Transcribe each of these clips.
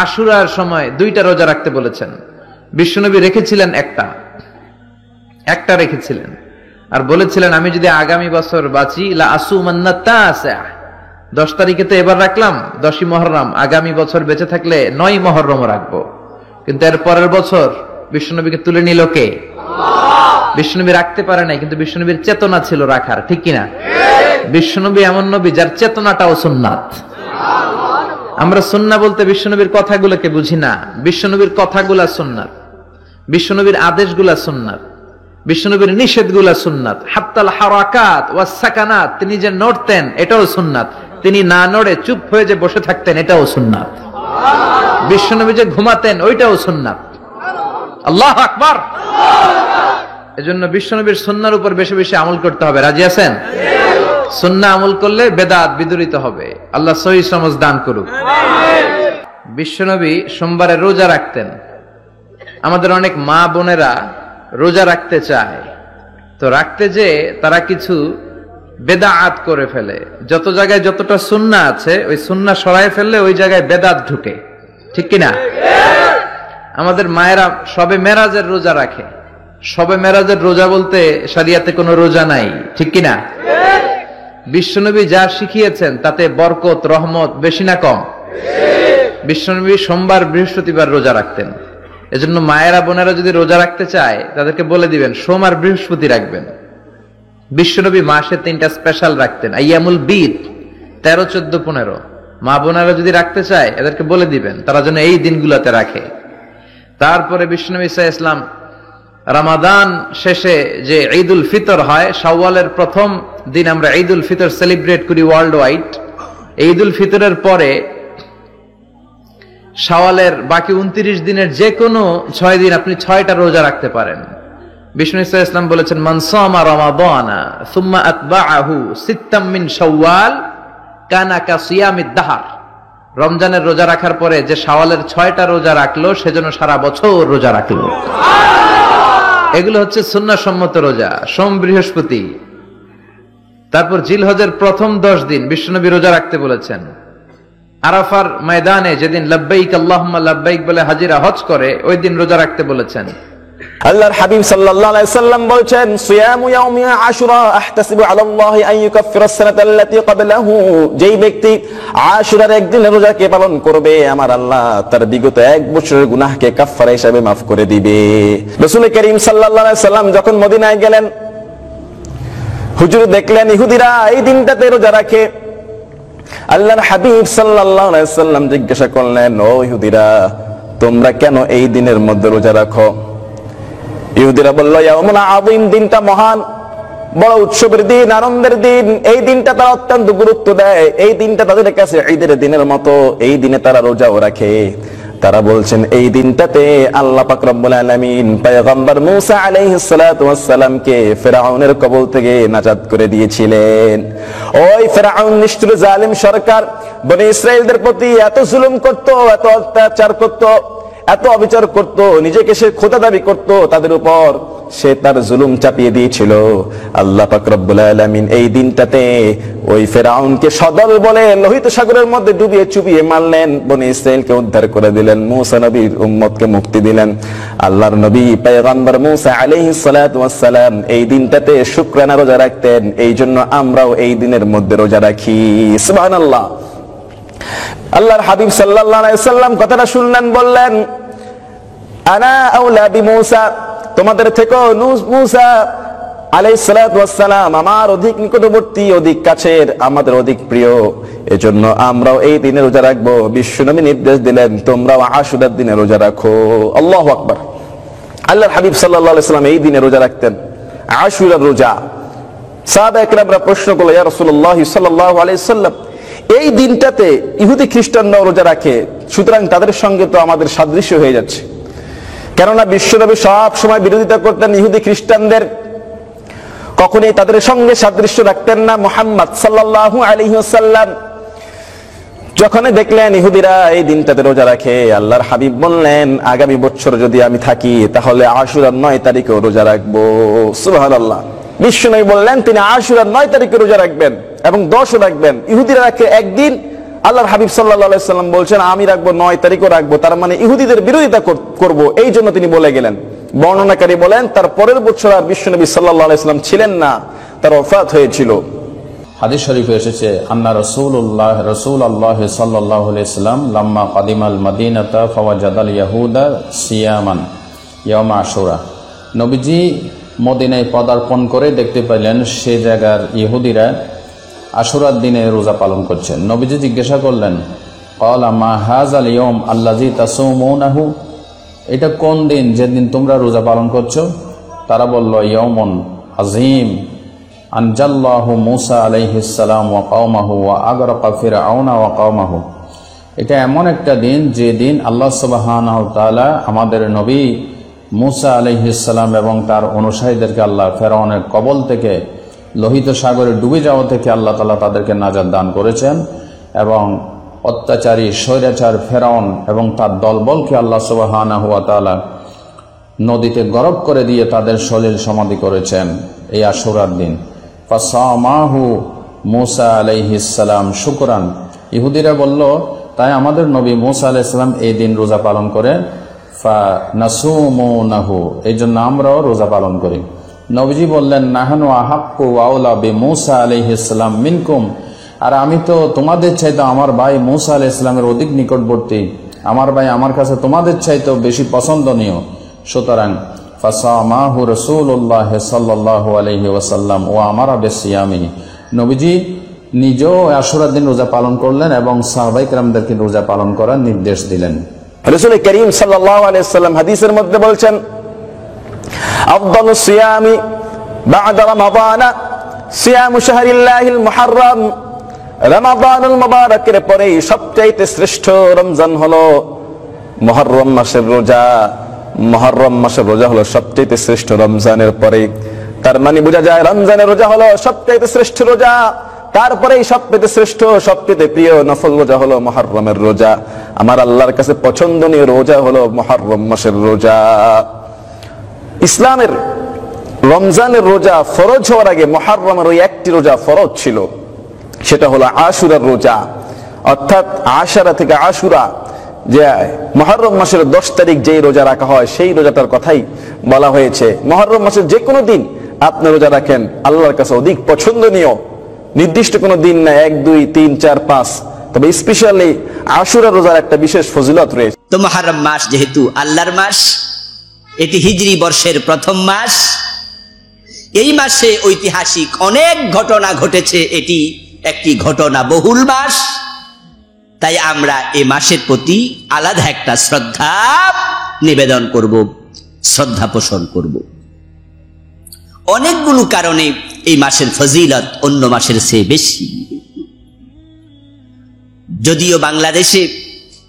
আশুরার সময় 2টা রোজা রাখতে বলেছেন। বিশ্বনবী রেখেছিলেন একটা রেখেছিলেন, আর বলেছিলেন আমি যদি আগামী বছর বাঁচি লা আসুমান্না তাসা, 10 তারিখে তো এবার রাখলাম 10ই মুহররম, আগামী বছর বেঁচে থাকলে 9ই মুহররম রাখবো। কিন্তু এর পরের বছর বিশ্বনবীকে তুলে নিল কে? বিশ্বনবী রাখতে পারে নাই, কিন্তু বিশ্বনবীর চেতনা ছিল রাখার, ঠিক কিনা? বিশ্বনবী এমন নবী যার চেতনাটাও সুন্নাত। আমরা সুন্নাহ বলতে বিশ্বনবীর কথাগুলোকে বুঝি না, বিশ্বনবীর কথাগুলা সুন্নাত, বিশ্বনবীর আদেশগুলা সুন্নাত, বিশ্বনবীর নিষেধগুলা সুন্নাত। হাত্তাল হারাকাত ওয়াস সাকানাত, তিনি যে নড়তেন এটাও সুন্নাত, তিনি না নড়ে চুপ হয়ে যে বসে থাকতেন এটাও সুন্নাত। বিশ্বনবী যে ঘুমাতেন ওইটাও সুন্নাত। আল্লাহু আকবার। এজন্য বিশ্বনবীর সুন্নাহর উপর বেশি বেশি আমল করতে হবে। রাজি আছেন? সুন্নাহ আমল করলে বেদাত বিদুরিত হবে। আল্লাহ সহিহ সমঝ দান করুক। বিশ্বনবী সোমবারে রোজা রাখতেন। আমাদের অনেক মা বোনেরা রোজা রাখতে চায়, তো রাখতে যে তারা কিছু বেদাত করে ফেলে। যত জায়গায় যতটা সুন্নাহ আছে ওই সুন্নাহ সরায় ফেললে ওই জায়গায় বেদাত ঢুকে, ঠিক কিনা? আমাদের মায়েরা শবে মেরাজের রোজা রাখে। শবে মেরাজের রোজা বলতে শরিয়াতে কোনো রোজা নাই, ঠিক কিনা? বিশ্বনবী যা শিখিয়েছেন তাতে বরকত রহমত বেশি না কম? বিশ্বনবী সোমবার বৃহস্পতিবার রোজা রাখতেন। এজন্য মায়েরা বোনেরা যদি রোজা রাখতে চায় তাদেরকে বলে দিবেন সোম আর বৃহস্পতি রাখবেন। বিশ্বনবী মাসে 3টা স্পেশাল রাখতেন, আইয়ামুল বীদ 13, 14, 15। মা বোনেরা যদি রাখতে চায় এদেরকে বলে দিবেন তারা যেন এই দিনগুলোতে রাখে। তারপরে বিশ্বনবী সাল্লাল্লাহু আলাইহি ওয়াসাল্লাম রমাদান শেষে যে ঈদুল ফিতর হয়, শাওয়ালের প্রথম দিন আমরা ঈদুল ফিতর সেলিব্রেট করি ওয়ার্ল্ড ওয়াইড। ঈদুল ফিতরের পরে শাওয়ালের বাকি 29 দিনের যে কোনো 6 দিন আপনি 6টা রোজা রাখতে পারেন। বিষ্ণু সাল্লাল্লাহু আলাইহি ওয়াসাল্লাম বলেছেন মান সামা রমাদানা সুম্মা আতবাআহু সিত্তাম মিন শাওয়াল কানা কাসিয়ামিদ দাহর। রমজানের রোজা রাখার পরে যে শাওয়ালের 6টা রোজা রাখলো সেজন্য সারা বছর রোজা রাখলো। এগুলো হচ্ছে সুন্নাহ সম্মত রোজা, সোম বৃহস্পতি। তারপর জিলহজের প্রথম 10 দিন বিশ্বনবী রোজা রাখতে বলেছেন। আরাফার ময়দানে যেদিন লাব্বাইক আল্লাহুম্মা লাব্বাইক বলে হাজিরা হজ করে ওই দিন রোজা রাখতে বলেছেন। আল্লাহর হাবিব সাল্লাল্লাহু আলাইহি সাল্লাম বলেন সিয়ামু ইয়াউমি আশুরা আহতাসিবু আলাল্লাহি আন ইউকাফফিরা আস-সানাতা আল্লাতী ক্বাবলাহু, যেই ব্যক্তি আশুরার একদিনের রোজাকে পালন করবে আমার আল্লাহ তার বিগত 1 বছরের গুনাহকে কাফফারা হিসেবে maaf করে দিবে। রাসূল করিম সাল্লাল্লাহু আলাইহি সাল্লাম যখন মদিনায় গেলেন, হুজুর দেখলেন ইহুদিরা এই দিনটাতে রোজা রাখে। আল্লাহর হাবিব সাল্লাল্লাহু আলাইহি সাল্লাম জিজ্ঞাসা করলেন, ও ইহুদিরা তোমরা কেন এই দিনের মধ্যে রোজা রাখো? ইহুদিরা বলল ইয়াউমুল আযীম, দিনটা মহান, বড় উৎসবের দিন, আনন্দের দিন। এই দিনটা তারা অত্যন্ত গুরুত্ব দেয়, এই দিনটা তাদের কাছে ঈদের দিনের মতো, এই দিনে তারা রোজাও রাখে। তারা বলছেন এই দিনটাতে আল্লাহ পাক রব্বুল আলামিন পয়গম্বর মূসা আলাইহিস সালাতু ওয়াস সালামকে ফিরআউনের কবল থেকে নাজাত করে দিয়েছিলেন। ওই ফিরআউন নিষ্ঠুর জালিম সরকার বনি ইসরাঈলদের প্রতি এত জুলুম করত, এত অত্যাচার করত, এত অবিচার করত, নিজেকে সে খোদা দাবি করত, তাদের উপর সে তার জুলুম চাপিয়ে দিয়েছিল। আল্লাহ পাক রব্বুল আলামিন এই দিনটাতে ওই ফিরআউনকে সদল বলে লোহিত সাগরের মধ্যে ডুবিয়ে চুবিয়ে মারলেন, বনি ইসরাঈলকে উদ্ধার করে দিলেন, মূসা নবীর উম্মতকে মুক্তি দিলেন। আল্লাহর নবী পয়গম্বর মূসা আলাইহিস সালাতু ওয়াস সালাম এই দিনটাতে শুকরানা রোজা রাখতেন। এই জন্য আমরাও এই দিনের মধ্যে রোজা রাখি। সুবহানাল্লাহ। আল্লাহর হাবিব সাল্লাল্লাহু আলাইহি সাল্লাম কথাটা শুনলেন, বললেন আনা আউলা বিমূসা, তোমাদের থেকেও মূসা আলাইহিস সালাতু ওয়াস সালাম আমার অধিক নিকটবর্তী, অধিক কাছের, আমাদের অধিক প্রিয়। এজন্য আমরাও এই দিনে রোজা রাখবো। বিশ্বনবী নির্দেশ দিলেন তোমরাও আশুরার দিনে রোজা রাখো। আল্লাহু আকবার। আল্লাহর হাবিব সাল্লাল্লাহু আলাইহি সাল্লাম এই দিনে রোজা রাখতেন, আশুরার রোজা। সাহাবায়ে কেরামরা প্রশ্ন করলো, ইয়া রাসূলুল্লাহ সাল্লাল্লাহু আলাইহি সাল্লাম এই দিনটাতে ইহুদি খ্রিস্টানরাও রোজা রাখে, সুতরাং তাদের সঙ্গে তো আমাদের সাদৃশ্য হয়ে যাচ্ছে। কেননা বিশ্বনবী সব সময় বিরোধিতা করতেন ইহুদি খ্রিস্টানদের, কখনোই তাদের সঙ্গে সাদৃশ্য রাখতেন না। মুহাম্মদ সাল্লাল্লাহু আলাইহি ওয়াসাল্লাম যখন দেখলেন ইহুদিরা এই দিনটাতে রোজা রাখে, আল্লাহর হাবিব বললেন আগামী বছর যদি আমি থাকি তাহলে আশুরার 9 তারিখে রোজা রাখবো। সুবহানাল্লাহ। বিশ্বনবী বললেন তিনি আশুরার 9 তারিখে রোজা রাখবেন এবং 10ও রাখবেন। ইহুদিরা রাখে একদিন আল্লাহর হাবিব সাল্লাল্লাহু আলাইহি সাল্লাম বলছেন আমি রাখবো 9 তারিখও রাখবো, তার মানে ইহুদিদের বিরোধিতা করব, এই জন্য তিনি বলে গেলেন। বর্ণনাকারী বলেন তার পরের বছর আর বিশ্বনবী সাল্লাল্লাহু আলাইহি সাল্লাম ছিলেন না, তার ওফাত হয়েছিল। হাদিস শরীফে এসেছে আন্না রাসূলুল্লাহ সাল্লাল্লাহু আলাইহি সাল্লাম লাম্মা কাদিমাল মাদিনাতা ফাওয়াজাদাল ইয়াহুদা সিয়ামান ইয়াউম আশুরা। নবীজি মদিনায় পদার্পণ করে দেখতে পেলেন সে জায়গার ইহুদিরা আশুরার দিনে রোজা পালন করছেন। নবীজি জিজ্ঞাসা করলেন, ক্বালা মা হাযাল ইয়াউম আল্লাযী তাসুমুনাহু, এটা কোন দিন যেদিন তোমরা রোজা পালন করছো? তারা বলল, ইয়াউমুন আযীম আনজাল্লাহু মূসা আলাইহিস সালাম ওয়া কওমাহু ওয়া আগরাকা ফিরআউনা ওয়া কওমাহু। এটা এমন একটা দিন যে দিন আল্লাহ সুবহানাহু ওয়া তাআলা আমাদের নবী মূসা আলাইহিস সালাম এবং তার অনুসারীদেরকে আল্লাহ ফেরাউনের কবল থেকে, লোহিত সাগরে ডুবে যাওয়া থেকে আল্লাহ তাআলা তাদেরকে নাজাত দান করেছেন এবং অত্যাচারী স্বৈরাচার ফেরাউন এবং তার দলবলকে আল্লাহ সুবহানাহু ওয়া তাআলা নদীতে গরক করে দিয়ে তাদের সলিল সমাধি করেছেন এই আশুরার দিন। ফাসামাহু মূসা আলাইহিস সালাম শুকরান। ইহুদিরা বলল, তাই আমাদের নবী মূসা আলাইহিস সালাম এই দিন রোজা পালন করেন, ফানাসুমুনাহু, এই জন্য আমরাও রোজা পালন করি। নবীজি বললেন, নাহানু আহাক্কু ওয়া আওলা বিমূসা আলাইহিস সালাম মিনকুম, আর আমি তো তোমাদের চাইতে আমার ভাই মূসা আলাইহিস সালামের অধিক নিকটবর্তী, আমার ভাই আমার কাছে তোমাদের চাইতেও বেশি পছন্দনীয়। সুতরাং ফাসামাহু রাসূলুল্লাহ সাল্লাল্লাহু আলাইহি ওয়াসাল্লাম ওয়া আমারা বিসিয়ামিহি, নবীজি নিজেও আশুরার দিন রোজা পালন করলেন এবং সাহাবায়ে কেরামদেরকে রোজা পালন করার নির্দেশ দিলেন। রাসূল করিম সাল্লাল্লাহু আলাইহি ওয়াসাল্লাম হাদিসের মধ্যে বলছেন, আফদালুস সিয়ামি বা'দা রমাদান সিয়ামু শাহরিল্লাহিল মুহাররম, রমাদানুল মুবারাকের পরে সবচেয়ে শ্রেষ্ঠ রমজান হলো মুহররম মাসের রোজা। মুহররম মাসের রোজা হলো সবচেয়ে শ্রেষ্ঠ রমজানের পরে। তার মানে বোঝা যায় রমজানের রোজা হলো সবচেয়ে শ্রেষ্ঠ রোজা, তারপরে সবচেয়ে শ্রেষ্ঠ সবচেয়ে প্রিয় নফল রোজা হলো মুহররমের রোজা। আমার আল্লাহর কাছে পছন্দনীয় রোজা হলো মুহররম মাসের রোজা। ইসলামের রমজানের রোজা ফরজ হওয়ার আগে মুহররমের ওই একটি রোজা ফরজ ছিল, সেটা হলো আশুরার রোজা, অর্থাৎ আশারা থেকে আশুরা, যে মুহররম মাসের 10 তারিখ যেই রোজা রাখা হয় সেই রোজাটার কথাই বলা হয়েছে। মুহররম মাসের যে কোনো দিন আপনি রোজা রাখেন আল্লাহর কাছে অধিক পছন্দনীয়, নির্দিষ্ট কোনো দিন না 1, 2, 3, 4, 5, তবে স্পেশালি আশুরা রোজার একটা বিশেষ ফজিলত রয়েছে। তো মুহররম মাস যেহেতু আল্লাহর মাস, এটি হিজরি বর্ষের প্রথম মাস, এই মাসে ঐতিহাসিক অনেক ঘটনা ঘটেছে, এটি একটি ঘটনা বহুল মাস। তাই আমরা এই মাসের প্রতি আলাদা একটা শ্রদ্ধা নিবেদন করব, শ্রদ্ধা পোষণ করব। অনেকগুলো কারণে এই মাসের ফজিলত অন্য মাসের চেয়ে বেশি। যদিও বাংলাদেশে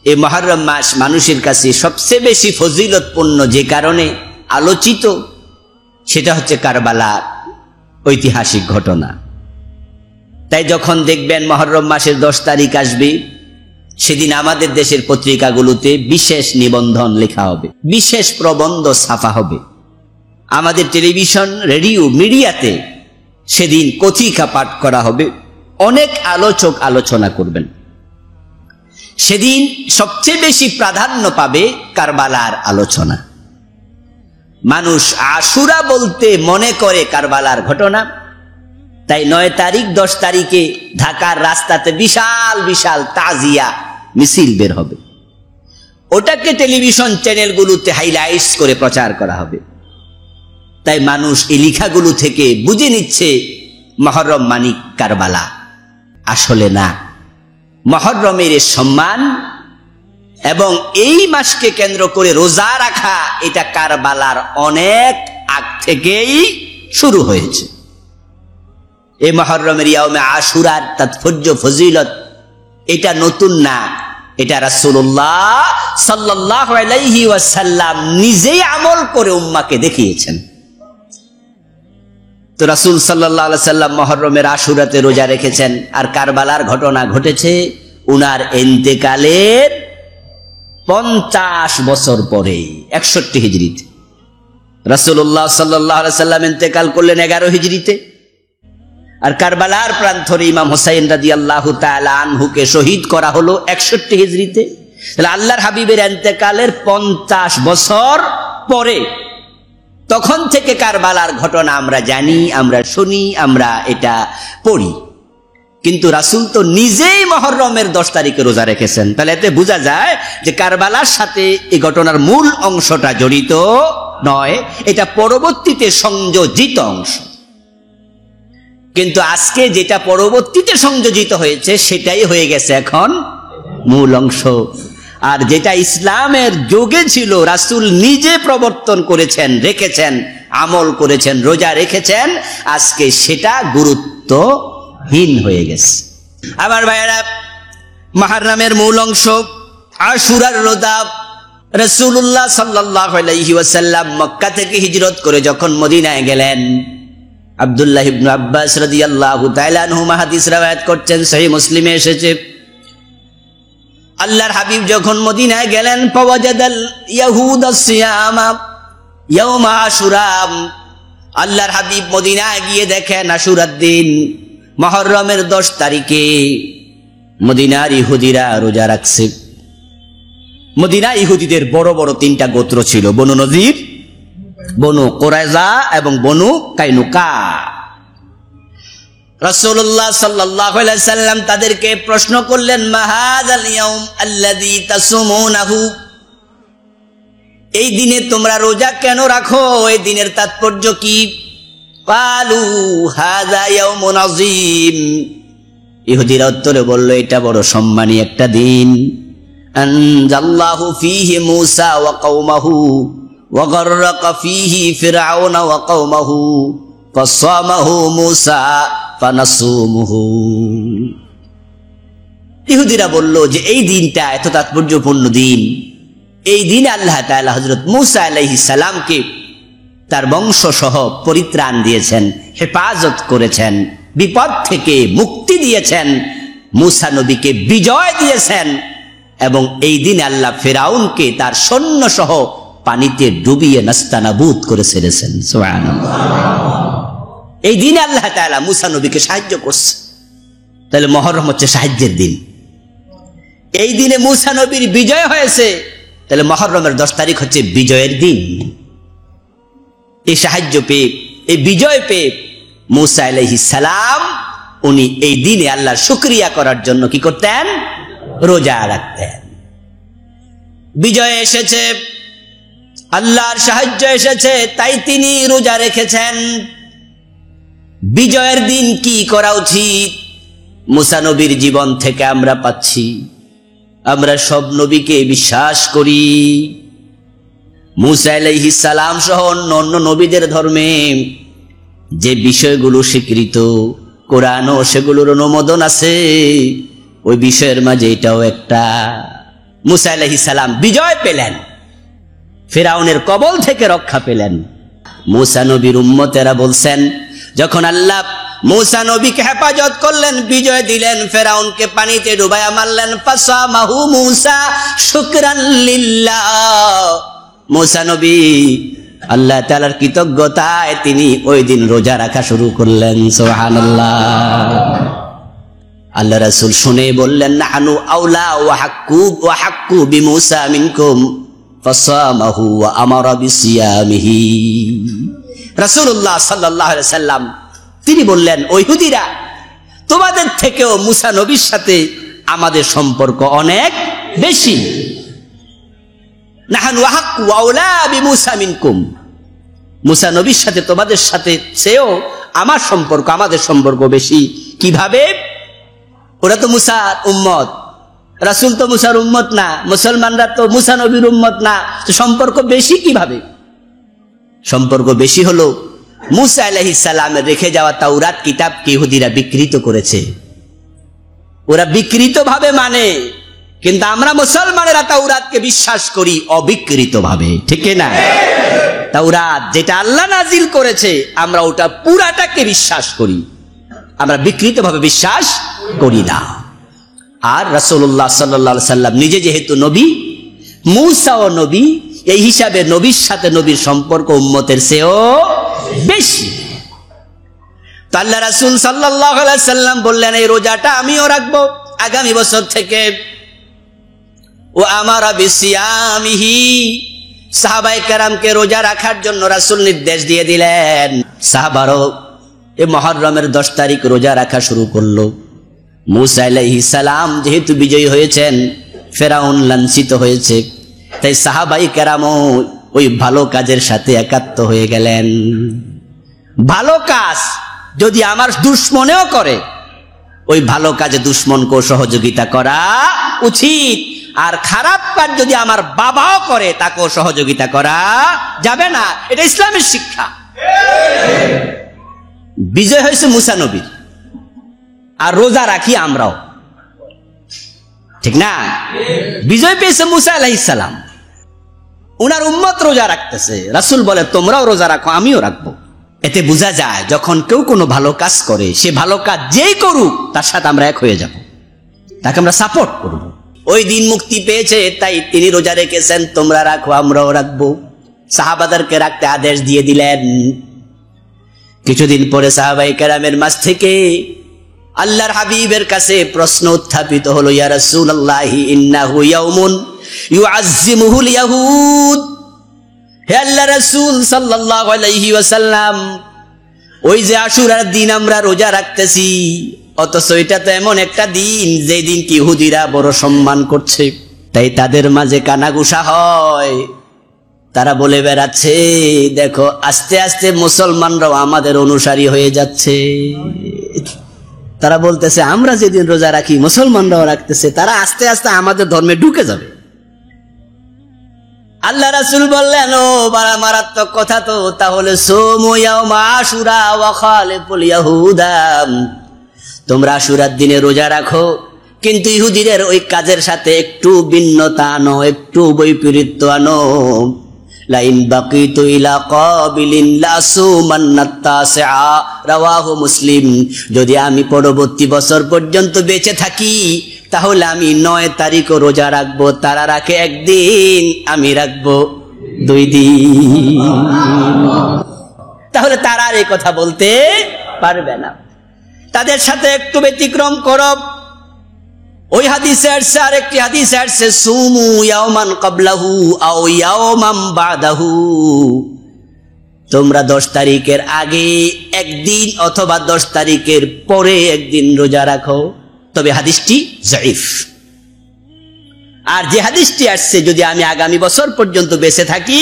এই মুহররম মাস মানুষের কাছে সবচেয়ে বেশি ফজিলতপূর্ণ যে কারণে আলোচিত, সেটা হচ্ছে কারবালার ঐতিহাসিক ঘটনা। তাই যখন দেখবেন মুহররম মাসের 10 তারিখ আসবে, সেদিন আমাদের দেশের পত্রিকাগুলোতে বিশেষ নিবন্ধন লেখা হবে, বিশেষ প্রবন্ধ ছাপা হবে। আমাদের টেলিভিশন, রেডিও, মিডিয়াতে সেদিন কথিকা পাঠ করা হবে, অনেক আলোচক আলোচনা করবেন। সেদিন সবচেয়ে বেশি প্রাধান্য পাবে কারবালার আলোচনা। মানুষ আশুরা বলতে মনে করে কারবালার ঘটনা। তাই 9 তারিখ 10 তারিখে ঢাকার রাস্তাতে বিশাল বিশাল তাজিয়া মিছিল বের হবে, ওটাকে টেলিভিশন চ্যানেলগুলোতে হাইলাইটস করে প্রচার করা হবে। তাই মানুষ এই লেখাগুলো থেকে বুঝে নিচ্ছে মুহররম মানিক কারবালা। আসলে না, মুহররমের সম্মান এবং এই মাসকে কেন্দ্র করে রোজা রাখা, এটা কারবালার অনেক আগ থেকেই শুরু হয়েছে। এই মুহররমের ইয়াউমে আশুরার তাৎপর্য ফজিলত এটা নতুন না, এটা রাসূলুল্লাহ সাল্লাল্লাহু আলাইহি ওয়াসাল্লাম নিজেই আমল করে উম্মাহকে দেখিয়েছেন। তো রাসূল সাল্লাল্লাহু আলাইহি ওয়াসাল্লাম মুহররমের আশুরাতে রোজা রেখেছেন, আর কারবালার ঘটনা ঘটেছে উনার ইন্তেকালের 50 বছর পরে, 61 হিজরিতে। রাসূলুল্লাহ সাল্লাল্লাহু আলাইহি ওয়াসাল্লাম ইন্তেকাল করলেন 11 হিজরিতে, আর কারবালার প্রান্তরে ইমাম হোসাইন রাদিয়াল্লাহু তাআলা আনহুকে শহীদ করা হলো 61 হিজরিতে। তাহলে আল্লাহর হাবিবের ইন্তেকালের 50 বছর পরে, তখন থেকে কারবালার ঘটনা আমরা জানি, আমরা শুনি, আমরা এটা পড়ি। কিন্তু রাসূল তো নিজেই মুহররমের 10 তারিখে রোজা রেখেছেন। তাহলে এতে বোঝা যায় যে কারবালার সাথে এই ঘটনার মূল অংশটা জড়িত নয়, এটা পরবর্তীতে সংযোজিত অংশ। কিন্তু আজকে যেটা পরবর্তীতে সংযোজিত হয়েছে সেটাই হয়ে গেছে এখন মূল অংশ। আর যেটা ইসলামের যুগে ছিল, রাসূল নিজে প্রবর্তন করেছেন, রেখেছেন, আমল করেছেন, রোজা রেখেছেন, আজকে সেটা গুরুত্বহীন হয়ে গেছে। আমার ভাইয়েরা, মুহররমের মূল অংশ আশুরার রোজা। রাসূলুল্লাহ সাল্লাল্লাহু আলাইহি ওয়াসাল্লাম মক্কা থেকে হিজরত করে যখন মদিনায় গেলেন, আব্দুল্লাহ ইবনে আব্বাস রাদিয়াল্লাহু তাআলা আনহুমা হাদিস রওয়ায়াত করছেন, সহিহ মুসলিমে এসেছে, আল্লাহর হাবিব যখন মদিনায় গেলেন, ফাওয়াজাদাল ইয়াহুদ সিয়ামা ইয়াউমা আশুরা। আল্লাহর হাবিব মদিনায় গিয়ে দেখেন আশুরার দিন, মুহররমের 10 তারিখে মদিনার ইহুদিরা রোজা রাখছে। মদিনা ইহুদিদের বড় বড় 3টা গোত্র ছিল, বনু নজির, বনু কুরাইজা এবং বনু কাইনুকা। রাসূলুল্লাহ সাল্লাল্লাহু আলাইহি সাল্লাম তাদেরকে প্রশ্ন করলেন, মা হাযাল ইয়াউম আল্লাযী তাসুমুনাহু, এই দিনে তোমরা রোজা কেন রাখো, এই দিনের তাৎপর্য কি? ক্বালু হাযা ইয়াউমুন আযীম। ইহুদিরা উত্তরে বলল, এটা বড় সম্মানী একটা দিন। আনজাল্লাহু ফীহি মূসা ওয়া কওমাহু ওয়া গাররাকা ফীহি ফিরআউনা ওয়া কওমাহু ফাসামাহু মূসা ফানাসুমুহু। ইহুদিরা বলল যে এই দিনটা এত তাৎপর্যপূর্ণ দিন, এই দিনে আল্লাহ তাআলা হযরত মূসা আলাইহিস সালামকে তার বংশ সহ পরিত্রাণ দিয়েছেন, হেফাজত করেছেন, বিপদ থেকে মুক্তি দিয়েছেন, মূসা নবীকে বিজয় দিয়েছেন, এবং এই দিনে আল্লাহ ফিরআউনকে তার সৈন্য সহ পানিতে ডুবিয়ে নাস্তানাবুদ করে ছেড়েছেন। সুবহানাল্লাহ। এই দিনে আল্লাহ তাআলা মূসা নবীকে সাহায্য করছে। তাহলে মুহররম হচ্ছে সাহায্যের দিন। এই দিনে মূসা নবীর বিজয় হয়েছে, তাহলে মুহররমের 10 তারিখ হচ্ছে বিজয়ের দিন। এই সাহায্য পেয়ে, এই বিজয় পেয়ে মূসা আলাইহিস সালাম উনি এই দিনে আল্লাহর শুকরিয়া করার জন্য কি করতেন? রোজা রাখতেন। বিজয় এসেছে, আল্লাহর সাহায্য এসেছে, তাই তিনি রোজা রেখেছেন। বিজয়ের দিন কি করা উচিত? মূসা নবীর জীবন থেকে আমরা পাচ্ছি, আমরা সব নবীকে বিশ্বাস করি। মূসা আলাইহিস সালাম সহ অন্য নবীদের ধর্মে যে বিষয়গুলো স্বীকৃত, কোরআনও সেগুলোর অনুমোদন আছে, ওই বিষয়ের মাঝে এটাও একটা। মূসা আলাইহিস সালাম বিজয় পেলেন, ফিরআউনের কবল থেকে রক্ষা পেলেন। মূসা নবীর উম্মতেরা বলছেন, যখন আল্লাহ মূসা নবীকে হেফাজত করলেন, বিজয় দিলেন, ফিরআউনকে পানিতে ডুবায়া মারলেন, ফাসামাহু মূসা শুকরান লিল্লাহ। মূসা নবী আল্লাহ তাআলার কৃতজ্ঞতায় তিনি ওই দিন রোজা রাখা শুরু করলেন। সুবহানাল্লাহ। আল্লাহ রাসূল শুনে বললেন, নাহনু আওলা ওয়া হাক্কু বিমূসা মিনকুম ফাসামাহু ওয়া আমারা বিসিয়ামিহি। রাসূলুল্লাহ সাল্লাল্লাহু আলাইহি সাল্লাম তিনি বললেন, ও ইহুদিরা, তোমাদের থেকেও মূসা নবীর সাথে আমাদের সম্পর্ক অনেক বেশি। নাহনু আহাক্কু আওলা বিমূসা মিনকুম, মূসা নবীর সাথে তোমাদের সাথে চেয়েও আমাদের সম্পর্ক বেশি। কিভাবে? ওরা তো মূসার উম্মত, রাসূল তো মূসার উম্মত না, মুসলমানরা তো মূসা নবীর উম্মত না, তো সম্পর্ক বেশি কিভাবে? সম্পর্ক বেশি হলো, মূসা আলাইহিস সালামের রেখে যাওয়া তাওরাত কিতাবকে ইহুদিরা বিকৃত করেছে। ওরা বিকৃত ভাবে মানে, কিন্তু আমরা মুসলমানেরা তাওরাতকে বিশ্বাস করি অবিকৃত ভাবে, ঠিক না? তাওরাত যেটা আল্লাহ নাজিল করেছে, আমরা ওটা পুরাটাকে বিশ্বাস করি, আমরা বিকৃত ভাবে বিশ্বাস করি না। আর রাসূলুল্লাহ সাল্লাল্লাহু আলাইহি সাল্লাম নিজে যেহেতু নবী, মূসাও নবী, এই হিসাবে নবীর সাথে নবীর সম্পর্ক উম্মতের চেয়েও বেশি। তো আল্লাহ রাসূল সাল্লাল্লাহু আলাইহি সাল্লাম বললেন এই রোজাটা আমিও রাখবো আগামী বছর থেকে। ও আমারা বিসিয়ামিহি, সাহাবায়ে কেরামকে রোজা রাখার জন্য রাসূল নির্দেশ দিয়ে দিলেন। সাহাবারও এই মুহররমের 10 তারিখ রোজা রাখা শুরু করলো। মূসা আলাইহিস সালাম যেহেতু বিজয়ী হয়েছেন, ফেরাউন লাঞ্ছিত হয়েছে, তাই সাহাবায়ে কেরামও ওই ভালো কাজের সাথে একাত্ম হয়ে গেলেন। ভালো কাজ যদি আমার দুশমনেও করে, ওই ভালো কাজে দুশমনকেও সহযোগিতা করা উচিত। আর খারাপ কাজ যদি আমার বাবাও করে, তাকেও সহযোগিতা করা যাবে না। এটা ইসলামের শিক্ষা। বিজয় হয়েছে মুসা নবীর, আর রোজা রাখি আমরাও, ঠিক না? বিজয় পেয়েছে মুসা আলাইহিস সালাম, উনার উম্মত রোজা রাখতেছে। রাসূল বলে তোমরাও রোজা রাখো, আমিও রাখবো। এতে বোঝা যায় যখন কেউ কোনো ভালো কাজ করে, সে ভালো কাজ যেই করুক তার সাথে আমরা এক হয়ে যাব, তাকে আমরা সাপোর্ট করব। ওই দিন মুক্তি পেয়েছে, তাই তিনি রোজা রেখেছেন, তোমরা রাখো, আমরাও রাখবো। সাহাবাদেরকে রাখতে আদেশ দিয়ে দিলেন। কিছুদিন পরে সাহাবায়ে কেরামের মাঝ থেকে আল্লাহর হাবিবের কাছে প্রশ্ন উত্থাপিত হলো, ইয়া রাসূলুল্লাহি ইন্নাহু ইয়াউমুন ইউআজ্জিমুহুল ইয়াহুদ। হে আল্লাহ রাসূল সাল্লাল্লাহু আলাইহি ওয়াসাল্লাম, ওই যে আশুরার দিন আমরা রোজা রাখতেছি, অথচ এটা তো এমন একটা দিন যে দিনকে ইহুদিরা বড় সম্মান করছে, তাই তাদের মাঝে কানাঘুষা হয়। তারা বলে বেড়াচ্ছে, দেখো আস্তে আস্তে মুসলমানরাও আমাদের অনুসারী হয়ে যাচ্ছে। তারা বলতেছে আমরা যেদিন রোজা রাখি মুসলমানরাও রাখতেছে, তারা আস্তে আস্তে আমাদের ধর্মে ঢুকে যাবে। আল্লাহ রাসূল বললেন, ও বড় মারাত্মক কথা তো, তাহলে সোমু ইয়াউমা আশুরা ওয়া খালিফুল ইয়াহুদা, তোমরা আশুরার দিনে রোজা রাখো, কিন্তু ইহুদিদের ওই কাজের সাথে একটু ভিন্নতা আনো, একটু বৈপরীত্য আনো। লাইন বাকিতু ইলা কাবিলিন লাসুমান্নাত তাসিআ, রাওয়াহু মুসলিম। যদি আমি পরবর্তী বছর পর্যন্ত বেঁচে থাকি, তাহলে আমি 9 তারিখও রোজা রাখবো। তারা রাখে একদিন, আমি রাখবো 2 দিন। তাহলে তারা আর এই কথা বলতে পারবে না। তাদের সাথে একটু ব্যতিক্রম করো। ওই হাদিসে আসছে, আরেকটি হাদিসে আসছে, সুমু ইয়াওমান ক্বাবলাহু আও ইয়াওমান বাদাহু, তোমরা 10 তারিখের আগে একদিন অথবা 10 তারিখের পরে একদিন রোজা রাখো। তবে হাদিসটি যায়ীফ। আর যে হাদিসটি আসছে, যদি আমি আগামী বছর পর্যন্ত বেঁচে থাকি,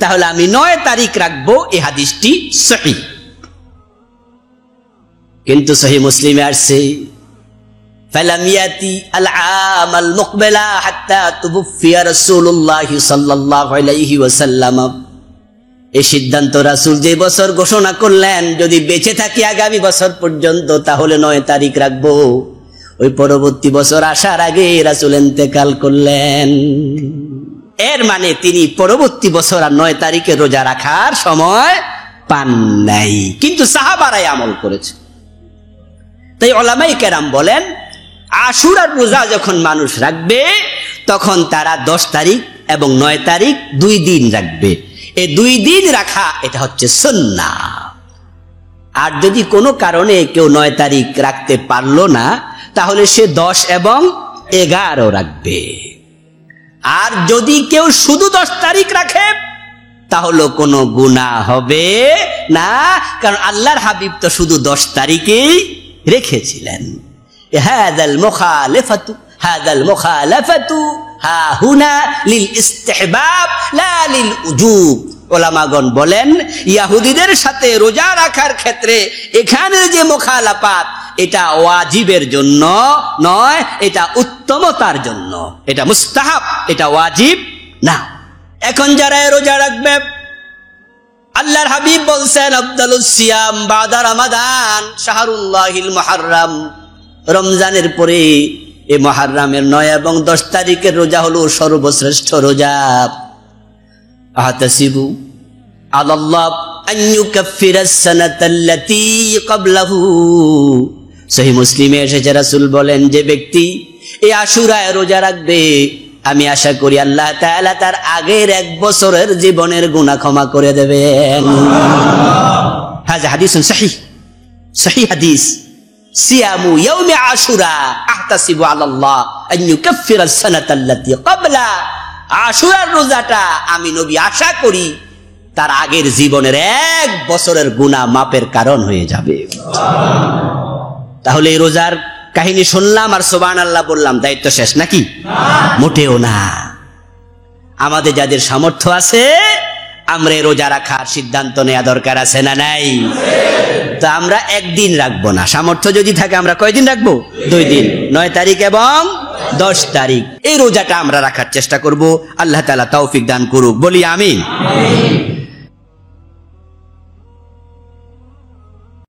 তাহলে আমি 9 তারিখ রাখবো, এই হাদিসটি সহিহ। কিন্তু সহিহ মুসলিমে আসছে, ফালাম ইয়াতি আল আমাল মুকবিলা হাত্তা তুফিয়া রাসূলুল্লাহ সাল্লাল্লাহু আলাইহি ওয়াসাল্লাম। এই সিদ্ধান্ত রাসূল যে বছর ঘোষণা করলেন, যদি বেঁচে থাকি আগামী বছর পর্যন্ত, তাহলে 9 তারিখ রাখবো। ওই পরবর্তী বছর আসার আগে রাসূল ইন্তেকাল করলেন। এর মানে তিনি পরবর্তী বছর আর 9 তারিখে রোজা রাখার সময় পান নাই, কিন্তু সাহাবারাই আমল করেছে। তাই উলামায়ে কেরাম বলেন, আশুরার রোজা যখন মানুষ রাখবে, তখন তারা 10 তারিখ এবং 9 তারিখ 2 দিন রাখবে। এই 2 দিন রাখা, এটা হচ্ছে সুন্নাহ। আর যদি কোনো কারণে কেউ 9 তারিখ রাখতে পারলো না, তাহলে সে 10 এবং 11 রাখবে। আর যদি কেউ শুধু 10 তারিখ রাখে, তাহলে কোনো গুনাহ হবে না, কারণ আল্লাহর হাবিব তো শুধু 10 তারিখেই রেখেছিলেন। হাযাল মুখালাফাতু হা হুনা লিল ইস্তিহবাব লা লিল উজুব। উলামাগণ বলেন, ইহুদিদের সাথে রোজা রাখার ক্ষেত্রে এখানে যে মুখালাফাত, এটা ওয়াজিবের জন্য নয়, এটা উত্তমতার জন্য, এটা মুস্তাহাব, এটা ওয়াজিব না। এখন যারা রোজা রাখবে, আল্লাহর হাবিব বলছেন, আফদালুস সিয়াম বাদা রমাদান শাহরুল্লাহিল মুহাররম, রমজানের পরে এই মুহাররমের 9 এবং 10 তারিখের রোজা হলো সর্বশ্রেষ্ঠ রোজা। আহতাসিবু আলাল্লাহ আন ইউকাফিরাস সানাতাল্লাতী ক্বাবলাহু। সহিহ মুসলিমে এসেছে, রাসূল বলেন, যে ব্যক্তি এই আশুরায় রোজা রাখবে, আমি আশা করি আল্লাহ তাআলা তার আগের 1 বছরের জীবনের গুনাহ ক্ষমা করে দেবেন। হাযা হাদিসুন সহিহ। সহিহ হাদিস, সিয়ামু ইয়াউমি আশুরা আহতাসিবু আলাল্লাহ আন ইউকাফফিরা আস-সানাতাল্লাতী ক্বাবলা। আশুরার রোজাটা আমি নবী আশা করি তার আগের জীবনের 1 বছরের গুনাহ মাপের কারণ হয়ে যাবে। তাহলে এই রোজার কাহিনী শুনলাম আর সুবহানাল্লাহ বললাম, দায়িত্ব শেষ নাকি? মোটেও না। আমাদের যাদের সামর্থ্য আছে আমরা এই রোজা রাখার সিদ্ধান্ত নেওয়া দরকার আছে না নাই? তো আমরা একদিন রাখবো না, সামর্থ্য যদি থাকে আমরা কয়দিন রাখবো? 2 দিন, 9 তারিখ এবং 10 তারিখ। এই রোজাটা আমরা রাখার চেষ্টা করব। আল্লাহ তাআলা তৌফিক দান করুক, বলি আমিন।